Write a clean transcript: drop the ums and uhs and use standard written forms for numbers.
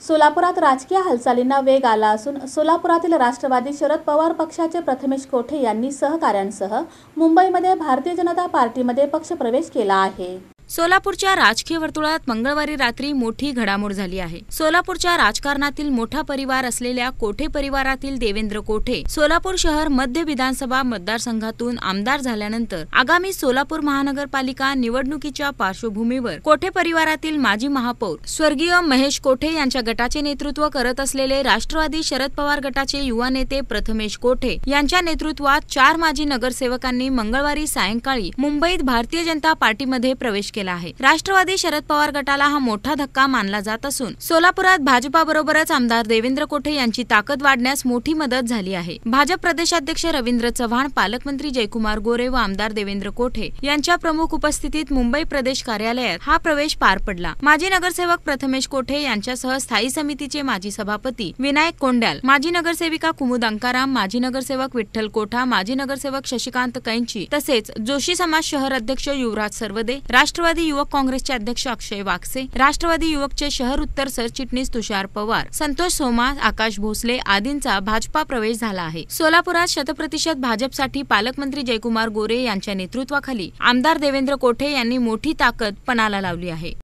सोलापुरात राजकीय हालचालींना वेग आला असून सोलापुरातील राष्ट्रवादी शरद पवार पक्षाचे प्रथमेश कोठे यांनी सहकाऱ्यांसह मुंबईमध्ये भारतीय जनता पार्टीमध्ये पक्षप्रवेश केला आहे। सोलापूरच्या राजकीय वर्तुळात मंगळवारी रात्री मोठी घडामोड झाली आहे। सोलापूरच्या राजकारणातील मोठा परिवार असलेल्या कोठे परिवारातील देवेंद्र कोठे सोलापूर शहर मध्य विधानसभा मतदारसंघातून आमदार झाल्यानंतर आगामी सोलापूर महानगरपालिका निवडणुकीच्या पार्श्वभूमीवर कोठे परिवारातील माजी महापौर स्वर्गीय महेश कोठे यांच्या गटाचे नेतृत्व करत असलेले राष्ट्रवादी शरद पवार गटाचे युवा नेते प्रथमेश कोठे यांच्या नेतृत्वात 4 माजी नगरसेवकांनी मंगळवारी सायंकाळी मुंबईत भारतीय जनता पार्टीमध्ये प्रवेश केला आहे। राष्ट्रवादी शरद पवार गटाला हा मोठा धक्का मानला जात असून सोलापुरात भाजपाबरोबरच आमदार देवेंद्र कोठे यांची ताकद वाढण्यास मोठी मदत झाली आहे। भाजप प्रदेशाध्यक्ष रवींद्र चव्हाण, पालकमंत्री जयकुमार गोरे व आमदार देवेंद्र कोठे यांच्या प्रमुख उपस्थितीत मुंबई प्रदेश कार्यालयात हा प्रवेश पार पडला। माजी नगरसेवक प्रथमेश कोठे यांच्यासह स्थायी समितीचे माजी सभापती विनायक कोंड्याल, माजी नगरसेविका कुमुद अंकाराम, माजी नगरसेवक विठ्ठल कोठा, माजी नगरसेवक शशिकांत कैंची तसेच जोशी समाज शहर अध्यक्ष युवराज सर्वदे, राष्ट्रवादी युवक काँग्रेसचे अध्यक्ष अक्षय वाकसे, राष्ट्रवादी युवकचे शहर उत्तर सरचिटणीस तुषार पवार, संतोष सोमा, आकाश भोसले आदींचा भाजपा प्रवेश झाला आहे। सोलापुरात 100% भाजपसाठी पालकमंत्री जयकुमार गोरे यांच्या नेतृत्वाखाली आमदार देवेंद्र कोठे यांनी मोठी ताकद पणाला लावली आहे।